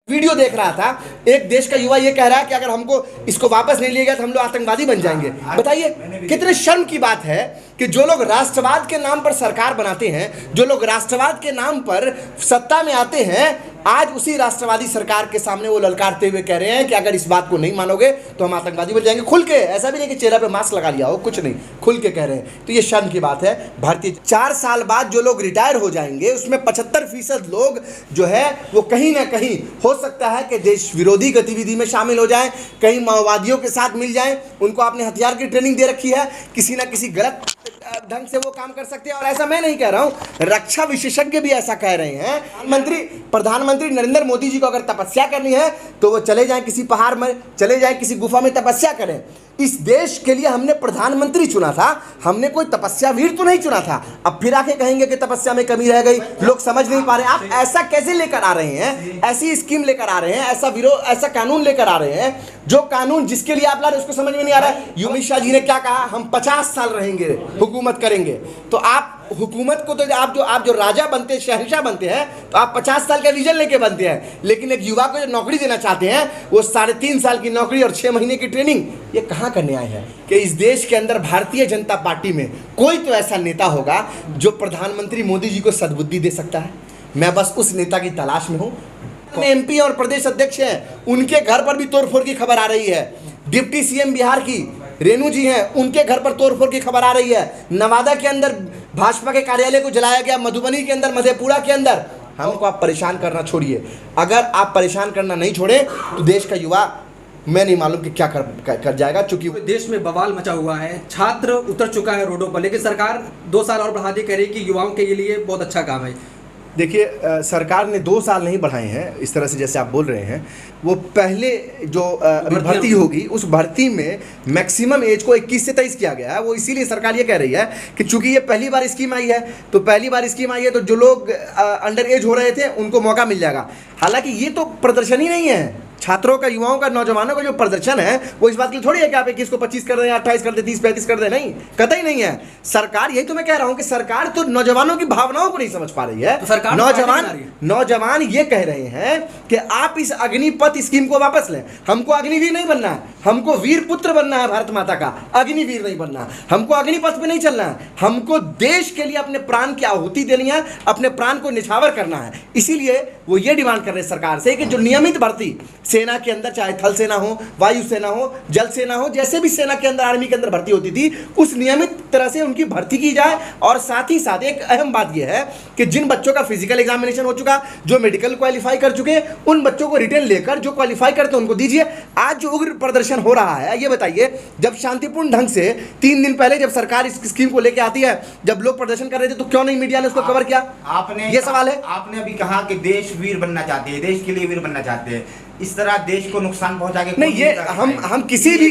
Video देख रहा था, एक देश का युवा ये कह रहा है कि अगर हमको इसको वापस नहीं लिया गया तो हम लोग आतंकवादी बन जाएंगे। बताइए कितने शर्म की बात है कि जो लोग राष्ट्रवाद के नाम पर सरकार बनाते हैं, जो लोग राष्ट्रवाद के नाम पर सत्ता में आते हैं, आज उसी राष्ट्रवादी सरकार के सामने वो ललकारते हुए कह रहे हैं कि अगर इस बात को नहीं मानोगे तो हम आतंकवादी बन जाएंगे। खुल के, ऐसा भी नहीं कि चेहरे पे मास्क लगा लिया हो, कुछ नहीं, खुल के कह रहे हैं। तो ये शर्म की बात है। भारतीय 4 साल बाद जो लोग रिटायर हो जाएंगे उसमें 75% लोग जो है वो कहीं ना कहीं हो सकता है कि देश विरोधी गतिविधि में शामिल हो जाएं, कहीं माओवादियों के साथ मिल जाएं। उनको आपने हथियार की ट्रेनिंग दे रखी है, किसी ना किसी गलत ढंग से वो काम कर सकते हैं। और ऐसा मैं नहीं कह रहा हूं, रक्षा विशेषज्ञ भी ऐसा कह रहे हैं। प्रधानमंत्री नरेंद्र मोदी जी को अगर तपस्या करनी है तो वो चले जाएं किसी पहाड़ में, चले जाएं किसी गुफा में तपस्या करें। इस देश के लिए हमने प्रधानमंत्री चुना था, हमने कोई तपस्या वीर तो नहीं चुना था। अब फिर आके कहेंगे कि तपस्या में कमी रह गई, लोग समझ नहीं पा रहे। आप ऐसा कैसे लेकर आ रहे हैं, ऐसी स्कीम लेकर आ रहे हैं, ऐसा कानून लेकर आ रहे हैं जो कानून जिसके लिए आप ला रहे हैं उसको समझ में नहीं आ रहा है। अमित शाह जी ने क्या कहा, हम 50 साल रहेंगे, हुकूमत करेंगे। तो आप हुकूमत को तो आप जो राजा बनते हैं, शहंशाह बनते हैं, तो आप 50 साल का विजन लेके बनते हैं। लेकिन एक युवा को जो नौकरी देना चाहते हैं वो 3.5 साल की नौकरी और 6 महीने की ट्रेनिंग, ये कहाँ का न्याय है? कि इस देश के अंदर भारतीय जनता पार्टी में कोई तो ऐसा नेता होगा जो प्रधानमंत्री मोदी जी को सद्बुद्धि दे सकता है। मैं बस उस नेता की तलाश में हूँ। MP और प्रदेश अध्यक्ष हैं, उनके घर पर भी तोड़फोड़ की खबर आ रही है। डिप्टी CM बिहार की रेणु जी हैं, उनके घर पर तोड़फोड़ की खबर आ रही है। नवादा के अंदर भाजपा के कार्यालय को जलाया गया, मधुबनी के अंदर, मधेपुरा के अंदर। हमको आप परेशान करना छोड़िए। अगर आप परेशान करना नहीं छोड़े तो देश का युवा मैं नहीं मालूम कि क्या कर जाएगा। चूंकि देश में बवाल मचा हुआ है, छात्र उतर चुका है रोडों पर, लेकिन सरकार 2 साल और बढ़ा दे कह रही कि युवाओं के लिए बहुत अच्छा काम है। देखिए, सरकार ने 2 साल नहीं बढ़ाए हैं इस तरह से जैसे आप बोल रहे हैं। वो पहले जो अभी भर्ती होगी उस भर्ती में मैक्सिमम एज को 21 से 23 किया गया है। वो इसीलिए सरकार ये कह रही है कि चूंकि ये पहली बार स्कीम आई है, तो पहली बार स्कीम आई है तो जो लोग अंडर एज हो रहे थे उनको मौका मिल जाएगा। हालांकि ये तो प्रदर्शन ही नहीं है, छात्रों का, युवाओं का, नौजवानों का जो प्रदर्शन है वो इस बात के लिए थोड़ी है कि आप 21 को 25 कर दें, 28 कर दें, 30 35 कर दें। नहीं, कतई नहीं है। सरकार, यही तो मैं कह रहा हूं कि सरकार तो नौजवानों की भावनाओं को नहीं समझ पा रही है। तो सरकार नौजवान ये कह रहे हैं कि आप इस अग्निपथ स्कीम को वापस लें। हमको अग्निवीर नहीं बनना है, हमको वीर पुत्र बनना है भारत माता का, अग्निवीर नहीं बनना है। हमको अग्निपथ पे नहीं चलना है, हमको देश के लिए अपने प्राण की आहुति देनी है, अपने प्राण को निछावर करना है। इसीलिए वो ये डिमांड कर रहे हैं सरकार से कि जो नियमित भर्ती सेना के अंदर, चाहे थल सेना हो, वायु सेना हो, जल सेना हो, जैसे भी सेना के अंदर, आर्मी के अंदर भर्ती होती थी, उस नियमित तरह से उनकी भर्ती की जाए। और साथ ही साथ एक अहम बात यह है कि जिन बच्चों का फिजिकल एग्जामिनेशन हो चुका, जो मेडिकल क्वालिफाई कर चुके, उन बच्चों को रिटर्न लेकर जो क्वालिफाई करते हैं उनको दीजिए। आज जो उग्र प्रदर्शन हो रहा है, ये बताइए, जब शांतिपूर्ण ढंग से 3 दिन पहले जब सरकार इस स्कीम को लेकर आती है, जब लोग प्रदर्शन कर रहे थे, तो क्यों नहीं मीडिया ने उसको कवर किया? आपने ये सवाल है। आपने अभी कहा कि देश वीर बनना चाहते हैं, देश के लिए वीर बनना चाहते हैं। इस तरह देश को नुकसान पहुंचा के नहीं, ये हम किसी भी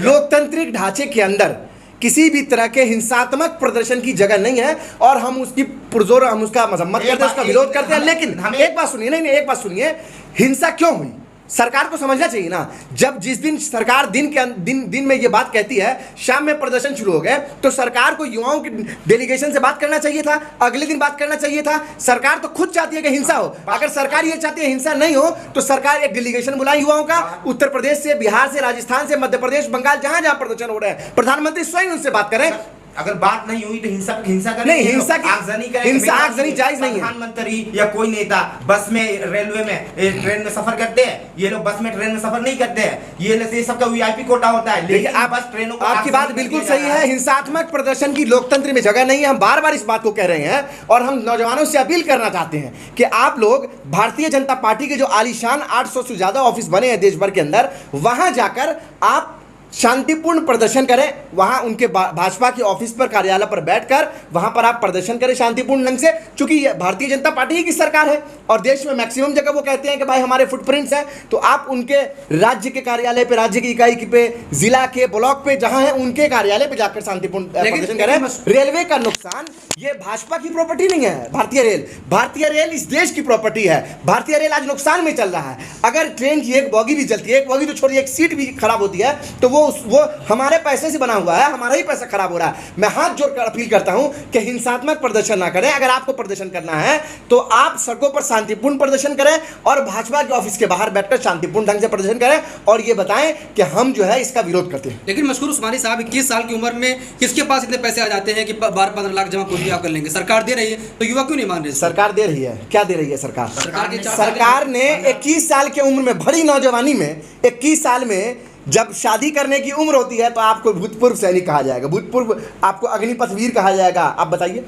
लोकतांत्रिक ढांचे के अंदर किसी भी तरह के हिंसात्मक प्रदर्शन की जगह नहीं है। और हम उसकी पुरजोर हम उसका मजम्मत करते हैं, उसका विरोध करते हैं। लेकिन हम एक बात सुनिए, नहीं एक बात सुनिए, हिंसा क्यों हुई सरकार को समझना चाहिए ना। जब जिस दिन सरकार दिन में ये बात कहती है, शाम में प्रदर्शन शुरू हो गए, तो सरकार को युवाओं की डेलीगेशन से बात करना चाहिए था, अगले दिन बात करना चाहिए था। सरकार तो खुद चाहती है कि हिंसा हो। अगर सरकार ये चाहती है हिंसा नहीं हो तो सरकार एक डेलीगेशन बुलाए युवाओं का, उत्तर प्रदेश से, बिहार से, राजस्थान से, मध्य प्रदेश, बंगाल, जहां जहां प्रदर्शन हो रहे हैं, प्रधानमंत्री स्वयं उनसे बात करें। अगर बात नहीं हुई तो हिंसा नहीं, हिंसा आगजनी जायज नहीं है। प्रधानमंत्री या कोई नेता बस में, रेलवे में, ट्रेन में सफर करते हैं। ये लोग बस में, ट्रेन में सफर नहीं करते हैं। ये सबका VIP कोटा होता है। लेकिन आप बस ट्रेनों को, आपकी बात बिल्कुल सही है। हिंसात्मक प्रदर्शन की लोकतंत्र में जगह नहीं है। हम बार बार इस बात को कह रहे हैं और हम नौजवानों से अपील करना चाहते हैं कि आप लोग भारतीय जनता पार्टी के जो आलीशान 800 से ज्यादा ऑफिस बने हैं देश भर के अंदर, वहां जाकर आप शांतिपूर्ण प्रदर्शन करें। वहां उनके भाजपा के ऑफिस पर, कार्यालय पर बैठकर वहां पर आप प्रदर्शन करें शांतिपूर्ण ढंग से। क्योंकि भारतीय जनता पार्टी की सरकार है और देश में मैक्सिमम जगह वो कहते हैं कि भाई हमारे फुटप्रिंट्स हैं। तो आप उनके राज्य के कार्यालय पे, राज्य की इकाई पे, जिला के, ब्लॉक पे जहां है, उनके कार्यालय पे जाकर शांतिपूर्ण प्रदर्शन करें। रेलवे का नुकसान ये भाजपा की प्रॉपर्टी नहीं है। भारतीय रेल इस देश की प्रॉपर्टी है। भारतीय रेल आज नुकसान में चल रहा है। अगर ट्रेन की एक बोगी भी चलती है, एक बोगी तो छोड़िए, एक सीट भी खराब होती है, तो वो हमारे पैसे से बना हुआ है, हमारा ही पैसा खराब हो रहा है। मैं हाथ जोड़कर अपील करता हूं कि हिंसात्मक प्रदर्शन ना करें। अगर आपको प्रदर्शन करना है तो आप सड़कों पर शांतिपूर्ण प्रदर्शन करें और भाजपा के ऑफिस के बाहर बैठकर शांतिपूर्ण ढंग से प्रदर्शन करें और ये बताएं कि हम जो है इसका विरोध करते हैं। लेकिन मशकूर उस्मानी साहब 21 साल की उम्र में किसके पास इतने पैसे आ जाते हैं कि 12-15 लाख जमा कुछ भी आप कर लेंगे? सरकार दे रही है तो युवा क्यों नहीं मान रहे? सरकार दे रही है, क्या दे रही है सरकार? सरकार सरकार ने 21 साल की उम्र में, भरी नौजवानी में, 21 साल में जब शादी करने की उम्र होती है तो आपको भूतपूर्व सैनिक कहा जाएगा, भूतपूर्व आपको अग्निपथ वीर कहा जाएगा। आप बताइए,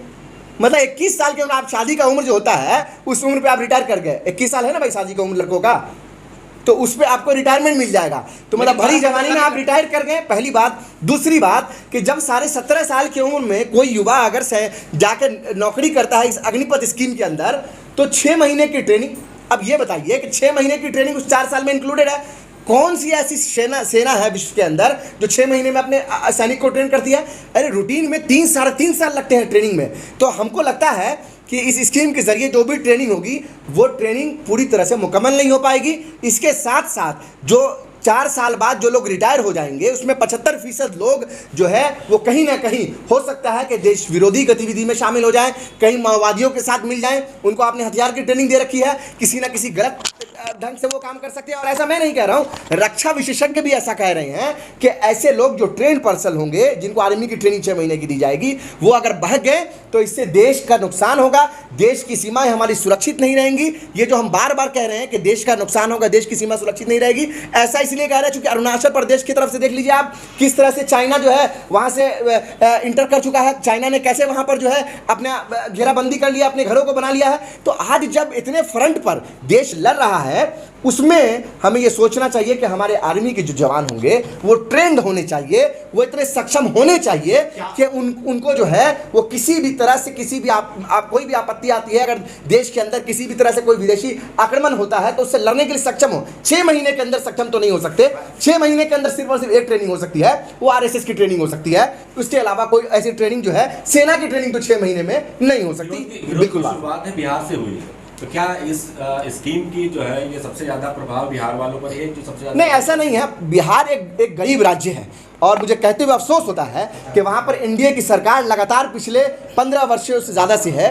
मतलब 21 साल की उम्र, आप शादी का उम्र जो होता है उस उम्र पे आप रिटायर कर गए। 21 साल है ना भाई शादी का उम्र लड़कों का, तो उस पर आपको रिटायरमेंट मिल जाएगा। तो मतलब भरी जवानी में आप रिटायर कर गए, पहली बात। दूसरी बात कि जब साढ़े 17 साल की उम्र में कोई युवा अगर से जाकर नौकरी करता है इस अग्निपथ स्कीम के अंदर, तो 6 महीने की ट्रेनिंग। अब ये बताइए कि 6 महीने की ट्रेनिंग उस 4 साल में इंक्लूडेड है। कौन सी ऐसी सेना है विश्व के अंदर जो 6 महीने में अपने सैनिक को ट्रेन करती है? अरे रूटीन में 3-3.5 साल लगते हैं ट्रेनिंग में। तो हमको लगता है कि इस स्कीम के जरिए जो भी ट्रेनिंग होगी वो ट्रेनिंग पूरी तरह से मुकम्मल नहीं हो पाएगी। इसके साथ साथ जो 4 साल बाद जो लोग रिटायर हो जाएंगे उसमें 75% लोग जो है वो कहीं ना कहीं हो सकता है कि देश विरोधी गतिविधि में शामिल हो जाएं, कहीं माओवादियों के साथ मिल जाएं। उनको आपने हथियार की ट्रेनिंग दे रखी है, किसी ना किसी गलत ढंग से वो काम कर सकते हैं। और ऐसा मैं नहीं कह रहा हूँ, रक्षा विशेषज्ञ भी ऐसा कह रहे हैं कि ऐसे लोग जो ट्रेन पर्सन होंगे, जिनको आर्मी की ट्रेनिंग 6 महीने की दी जाएगी, वो अगर भाग गए तो इससे देश का नुकसान होगा, देश की सीमाएं हमारी सुरक्षित नहीं रहेंगी। ये जो हम बार बार कह रहे हैं कि देश का नुकसान होगा, देश की सीमा सुरक्षित नहीं रहेगी, ऐसा इसलिए कह रहे हैं क्योंकि अरुणाचल प्रदेश की तरफ से देख लीजिए आप किस तरह से चाइना जो है वहां से इंटर कर चुका है। चाइना ने कैसे वहां पर जो है अपना घेराबंदी कर लिया, अपने घरों को बना लिया है। तो आज जब इतने फ्रंट पर देश लड़ रहा है, उसमें हमें ये सोचना चाहिए कि हमारे आर्मी के जो जवान होंगे वो ट्रेंड होने चाहिए, वो इतने सक्षम होने चाहिए कि उनको जो है वो किसी भी तरह से, किसी भी कोई भी आपत्ति आती है, अगर देश के अंदर किसी भी तरह से कोई विदेशी आक्रमण होता है तो उससे लड़ने के लिए सक्षम हो। 6 महीने के अंदर सक्षम तो नहीं हो सकते। 6 महीने के अंदर सिर्फ और सिर्फ एक ट्रेनिंग हो सकती है, वो RSS की ट्रेनिंग हो सकती है। उसके अलावा कोई ऐसी ट्रेनिंग जो है, सेना की ट्रेनिंग तो 6 महीने में नहीं हो सकती। बिल्कुल शुरुआत है बिहार से हुई है, तो क्या इस स्कीम की जो है ये सबसे ज्यादा प्रभाव बिहार वालों पर है जो सबसे ज्यादा? नहीं, ऐसा नहीं है। बिहार एक गरीब राज्य है और मुझे कहते हुए अफसोस होता है कि वहाँ पर एनडीए की सरकार लगातार पिछले 15 वर्षों से ज़्यादा से है,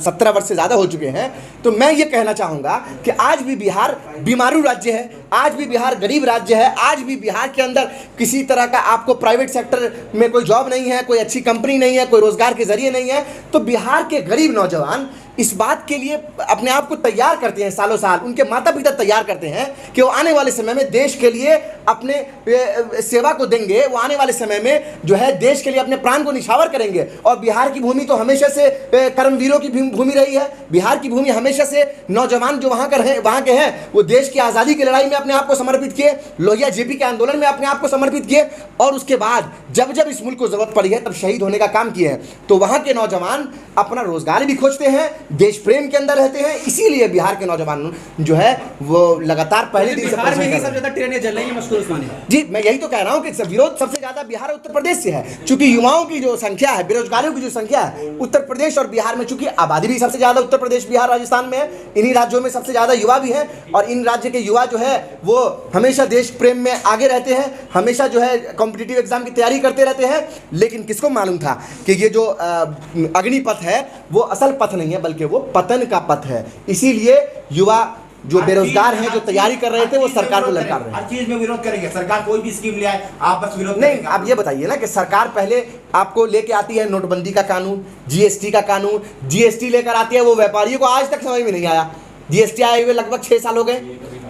17 वर्ष से ज़्यादा हो चुके हैं। तो मैं ये कहना चाहूँगा कि आज भी बिहार बीमारू राज्य है, आज भी बिहार गरीब राज्य है, आज भी बिहार के अंदर किसी तरह का आपको प्राइवेट सेक्टर में कोई जॉब नहीं है, कोई अच्छी कंपनी नहीं है, कोई रोज़गार के ज़रिए नहीं है। तो बिहार के गरीब नौजवान इस बात के लिए अपने आप को तैयार करते हैं, सालों साल उनके माता पिता तैयार करते हैं कि वो आने वाले समय में देश के लिए अपने सेवा को देंगे, वो आने वाले समय में जो है देश के लिए अपने प्राण को निछावर करेंगे। और बिहार की भूमि तो हमेशा से कर्मवीरों की भूमि रही है। बिहार की भूमि हमेशा से नौजवान जो वहाँ के हैं वो देश की आज़ादी की लड़ाई में अपने आप को समर्पित किए, लोहिया जेपी के आंदोलन में अपने आप को समर्पित किए, और उसके बाद जब जब इस मुल्क को जरूरत पड़ी है तब शहीद होने का काम किए हैं। तो वहाँ के नौजवान अपना रोजगार भी खोजते हैं, देश प्रेम के अंदर रहते हैं, इसीलिए बिहार के नौजवान जो है वो लगातार पहले दिन से बिहार में ही सबसे ज्यादा ट्रेनें चल रही हैं मशकूर उस्मानी जी। मैं यही तो कह रहा हूँ कि विरोध सबसे ज्यादा बिहार और उत्तर प्रदेश से है, चूंकि युवाओं की जो संख्या है, बेरोजगारों की जो संख्या है उत्तर प्रदेश और बिहार में, चूंकि आबादी भी सबसे ज्यादा उत्तर प्रदेश, बिहार, राजस्थान में है, इन्हीं राज्यों में सबसे ज्यादा युवा भी हैं। और इन राज्य के युवा जो है वो हमेशा देश प्रेम में आगे रहते हैं, हमेशा जो है कॉम्पिटिटिव एग्जाम की तैयारी करते रहते हैं। लेकिन किसको मालूम था कि ये जो अग्निपथ है वो असल पथ नहीं है बल्कि वो पतन का पथ है। इसीलिए युवा जो बेरोजगार हैं, जो तैयारी कर रहे थे, वो सरकार को ललकार रहे हैं। हर चीज में विरोध करेंगे, सरकार कोई भी स्कीम ले आए आप बस विरोध नहीं। आप ये बताइए ना कि सरकार पहले आपको लेके आती है नोटबंदी का कानून, जीएसटी का कानून, जीएसटी लेकर आती है, वो व्यापारियों को आज तक समझ में नहीं आया। जीएसटी आए हुए लगभग 6 साल हो गए,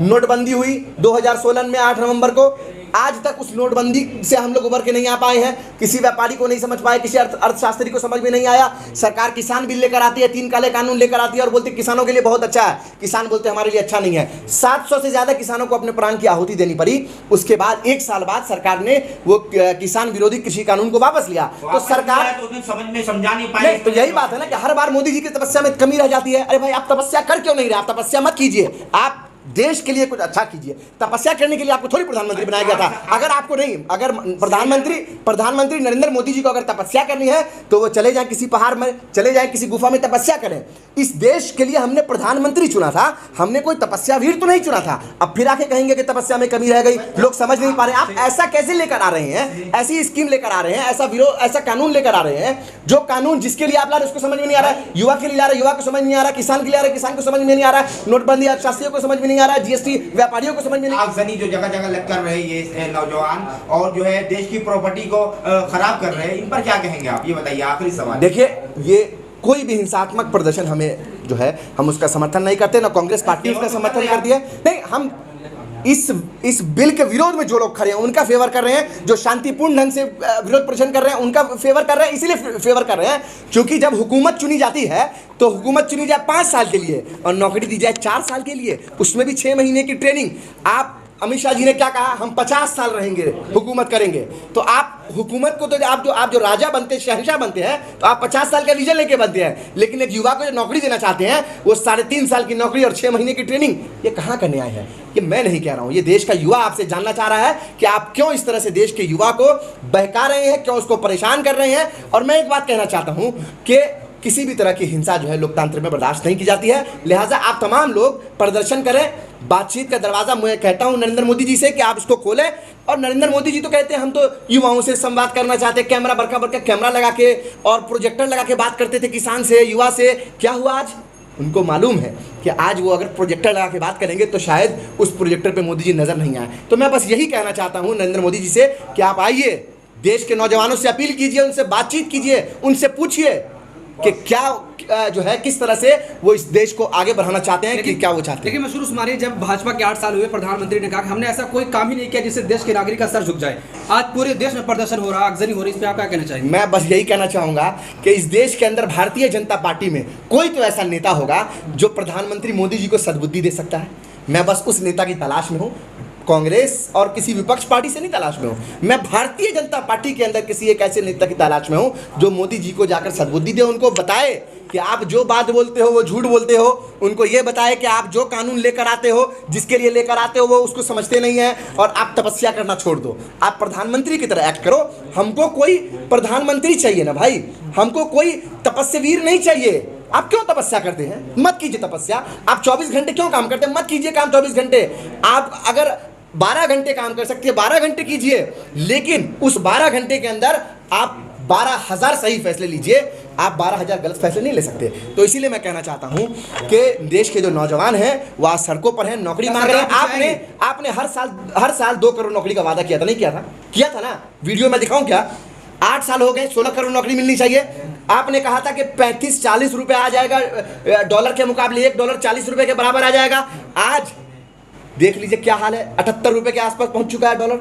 नोटबंदी हुई 2016 में 8 नवंबर को, आज तक उस नोटबंदी से हम लोग उभर के नहीं आ पाए हैं। किसी व्यापारी को नहीं समझ पाए, किसी अर्थशास्त्री को समझ में नहीं आया। सरकार किसान बिल लेकर आती है, 3 काले कानून लेकर आती है और बोलती है किसानों के लिए बहुत अच्छा है, किसान बोलते हमारे लिए अच्छा नहीं है। 700 से ज्यादा किसानों को अपने प्राण की आहुति देनी पड़ी। उसके बाद 1 साल बाद सरकार ने वो किसान विरोधी कृषि कानून को वापस लिया। तो सरकार समझा नहीं पाए। तो यही बात है ना कि हर बार मोदी जी की तपस्या में कमी रह जाती है। अरे भाई, आप तपस्या कर क्यों नहीं रहे? आप तपस्या मत कीजिए, आप देश के लिए कुछ अच्छा कीजिए। तपस्या करने के लिए आपको थोड़ी प्रधानमंत्री बनाया गया था। अगर आपको नहीं, अगर प्रधानमंत्री नरेंद्र मोदी जी को अगर तपस्या करनी है तो वो चले जाएं किसी पहाड़ में, चले जाएं किसी गुफा में तपस्या करें। इस देश के लिए हमने प्रधानमंत्री चुना था, हमने कोई तपस्या वीर तो नहीं चुना था। अब फिर आके कहेंगे कि तपस्या में कमी रह गई, लोग समझ नहीं पा रहे। आप ऐसा कैसे लेकर आ रहे हैं, ऐसी स्कीम लेकर आ रहे हैं, ऐसा कानून लेकर आ रहे हैं जो कानून जिसके लिए आप ला रहे हैं उसको समझ में नहीं आ रहा है, युवा के लिए ला रहे हैं, युवा को समझ नहीं आ रहा, किसान के लिए आ रहा है, किसान को समझ में नहीं आ रहा है, नोटबंदी अर्थशास्त्रियों को समझ में नहीं आ रहा है, जीएसटी व्यापारियों को समझ में नहीं। आगजनी जो जगह जगह लग कर रहे ये नौजवान और जो है देश की प्रॉपर्टी को खराब कर रहे हैं, इन पर क्या कहेंगे आप, ये बताइए आखिरी सवाल। देखिए, ये कोई भी हिंसात्मक प्रदर्शन हमें जो है हम उसका समर्थन नहीं करते, ना कांग्रेस पार्टी उसका समर्थन करती है। नहीं, हम इस बिल के विरोध में जो लोग खड़े हैं उनका फेवर कर रहे हैं, जो शांतिपूर्ण ढंग से विरोध प्रदर्शन कर रहे हैं उनका फेवर कर रहे हैं। इसीलिए फेवर कर रहे हैं क्योंकि जब हुकूमत चुनी जाती है तो हुकूमत चुनी जाए 5 साल के लिए और नौकरी दी जाए 4 साल के लिए, उसमें भी 6 महीने की ट्रेनिंग। आप अमित शाह जी ने क्या कहा, हम 50 साल रहेंगे, हुकूमत करेंगे। तो आप हुकूमत को तो आप जो राजा बनते हैं, शहंशाह बनते हैं, तो आप 50 साल का विजन लेके बनते हैं। लेकिन एक युवा को जो नौकरी देना चाहते हैं वो 3.5 साल की नौकरी और 6 महीने की ट्रेनिंग, ये कहाँ का न्याय है? ये मैं नहीं कह रहा हूँ, ये देश का युवा आपसे जानना चाह रहा है कि आप क्यों इस तरह से देश के युवा को बहका रहे हैं, क्यों उसको परेशान कर रहे हैं। और मैं एक बात कहना चाहता हूँ कि किसी भी तरह की हिंसा जो है लोकतंत्र में बर्दाश्त नहीं की जाती है। लिहाजा आप तमाम लोग प्रदर्शन करें, बातचीत का दरवाज़ा मैं कहता हूं नरेंद्र मोदी जी से कि आप इसको खोलें। और नरेंद्र मोदी जी तो कहते हैं हम तो युवाओं से संवाद करना चाहते हैं, कैमरा बड़का कैमरा लगा के और प्रोजेक्टर लगा के बात करते थे किसान से, युवा से। क्या हुआ आज? उनको मालूम है कि आज वो अगर प्रोजेक्टर लगा के बात करेंगे तो शायद उस प्रोजेक्टर पर मोदी जी नज़र नहीं आए। तो मैं बस यही कहना चाहता हूँ नरेंद्र मोदी जी से कि आप आइए, देश के नौजवानों से अपील कीजिए, उनसे बातचीत कीजिए, उनसे पूछिए कि क्या जो है किस तरह से वो इस देश को आगे बढ़ाना चाहते हैं, कि क्या वो चाहते हैं। लेकिन मैं शुरू से मानिए, जब भाजपा के 8 साल हुए, प्रधानमंत्री ने कहा कि हमने ऐसा कोई काम ही नहीं किया जिससे देश के नागरिक का सर झुक जाए। आज पूरे देश में प्रदर्शन हो रहा है, आगजनी हो रही है, इस पर आप क्या कहना चाहेंगे? मैं बस यही कहना चाहूंगा कि इस देश के अंदर भारतीय जनता पार्टी में कोई तो ऐसा नेता होगा जो प्रधानमंत्री मोदी जी को सद्बुद्धि दे सकता है। मैं बस उस नेता की तलाश में हूँ, कांग्रेस और किसी विपक्ष पार्टी से नहीं तलाश में हूँ। मैं भारतीय जनता पार्टी के अंदर किसी एक ऐसे नेता की तलाश में हूँ जो मोदी जी को जाकर सद्बुद्धि दे, उनको बताए कि आप जो बात बोलते हो वो झूठ बोलते हो, उनको ये बताए कि आप जो कानून लेकर आते हो, जिसके लिए लेकर आते हो वो उसको समझते नहीं है और आप तपस्या करना छोड़ दो, आप प्रधानमंत्री की तरह एक्ट करो। हमको कोई प्रधानमंत्री चाहिए ना भाई, हमको कोई तपस्यावीर नहीं चाहिए। आप क्यों तपस्या करते हैं? मत कीजिए तपस्या। आप 24 घंटे क्यों काम करते हैं? मत कीजिए काम 24 घंटे। आप अगर 12 घंटे काम कर सकते हैं 12 घंटे कीजिए, लेकिन उस 12 घंटे के अंदर आप 12,000 सही फैसले लीजिए, आप 12,000 गलत फैसले नहीं ले सकते। तो इसीलिए मैं कहना चाहता हूं कि देश के जो नौजवान हैं वो आज सड़कों पर हैं, नौकरी मांग रहे हैं। आपने हर साल 2 करोड़ नौकरी का वादा किया था, नहीं किया था ना? वीडियो में दिखाऊं क्या? 8 साल हो गए, 16 करोड़ नौकरी मिलनी चाहिए। आपने कहा था कि 35-40 रुपए आ जाएगा, डॉलर के मुकाबले $1 40 रुपए के बराबर आ जाएगा। आज देख लीजिए क्या हाल है, 78 रुपए के आसपास पहुंच चुका है डॉलर।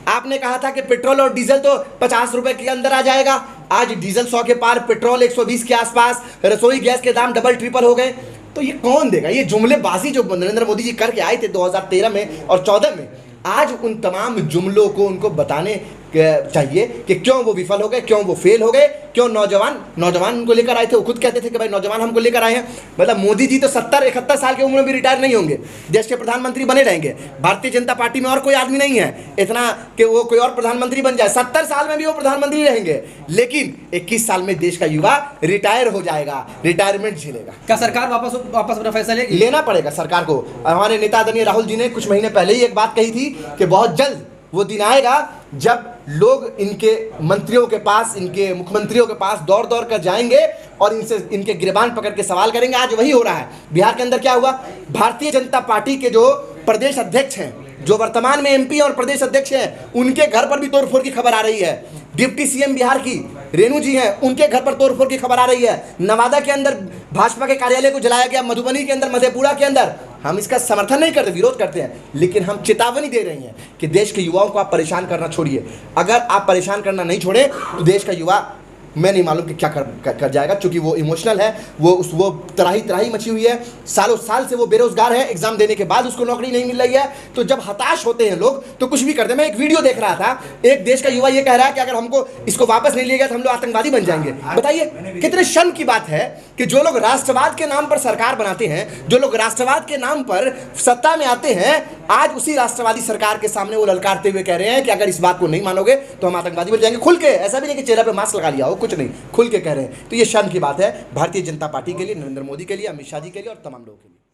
आपने कहा था कि पेट्रोल और डीजल तो 50 रुपए के अंदर आ जाएगा, आज डीजल 100 के पार, पेट्रोल 120 के आसपास, रसोई गैस के दाम डबल ट्रिपल हो गए। तो ये कौन देगा? ये जुमलेबाजी जो नरेंद्र मोदी जी करके आए थे 2013 में और 14 में, आज उन तमाम जुमलों को उनको बताने चाहिए कि क्यों वो विफल हो गए, क्यों वो फेल हो गए, क्यों नौजवान उनको लेकर आए थे। वो खुद कहते थे कि भाई नौजवान हमको लेकर आए हैं। मतलब मोदी जी तो 70-71 साल की उम्र में भी रिटायर नहीं होंगे, देश के प्रधानमंत्री बने रहेंगे। भारतीय जनता पार्टी में और कोई आदमी नहीं है इतना कि वो कोई और प्रधानमंत्री बन जाए, 70 साल में भी वो प्रधानमंत्री रहेंगे। लेकिन 21 साल में देश का युवा रिटायर हो जाएगा, रिटायरमेंट झेलेगा। क्या सरकार वापस अपना फैसला लेगी? लेना पड़ेगा सरकार को। हमारे नेता आदरणीय राहुल जी ने कुछ महीने पहले ही एक बात कही थी कि बहुत जल्द वो दिन आएगा जब लोग इनके मंत्रियों के पास, इनके मुख्यमंत्रियों के पास दौड़ कर जाएंगे और इनसे इनके गिरबान पकड़ के सवाल करेंगे। आज वही हो रहा है। बिहार के अंदर क्या हुआ? भारतीय जनता पार्टी के जो प्रदेश अध्यक्ष हैं, जो वर्तमान में एमपी और प्रदेश अध्यक्ष हैं, उनके घर पर भी तोड़फोड़ की खबर आ रही है। डिप्टी सीएम बिहार की रेणु जी हैं, उनके घर पर तोड़फोड़ की खबर आ रही है। नवादा के अंदर भाजपा के कार्यालय को जलाया गया, मधुबनी के अंदर, मधेपुरा के अंदर। हम इसका समर्थन नहीं करते, विरोध करते हैं, लेकिन हम चेतावनी दे रहे हैं कि देश के युवाओं को आप परेशान करना छोड़िए। अगर आप परेशान करना नहीं छोड़े तो देश का युवा मैं नहीं मालूम कि क्या कर जाएगा, क्योंकि वो इमोशनल है, वो तराही मची हुई है। सालों साल से वो बेरोजगार है, एग्जाम देने के बाद उसको नौकरी नहीं मिल रही है। तो जब हताश होते हैं लोग तो कुछ भी करते हैं। मैं एक वीडियो देख रहा था, एक देश का युवा ये कह रहा है कि अगर हमको इसको वापस नहीं लिया गया तो हम लोग आतंकवादी बन जाएंगे। बताइए कितने शर्म की बात है कि जो लोग राष्ट्रवाद के नाम पर सरकार बनाते हैं, जो लोग राष्ट्रवाद के नाम पर सत्ता में आते हैं, आज उसी राष्ट्रवादी सरकार के सामने वो ललकारते हुए कह रहे हैं कि अगर इस बात को नहीं मानोगे तो हम आतंकवादी बन जाएंगे। खुल के, ऐसा भी नहीं कि चेहरे पे मास्क लगा लिया हो, कुछ नहीं, खुल के कह रहे हैं। तो ये शर्म की बात है भारतीय जनता पार्टी के लिए, नरेंद्र मोदी के लिए, अमित शाह जी के लिए और तमाम लोगों के लिए।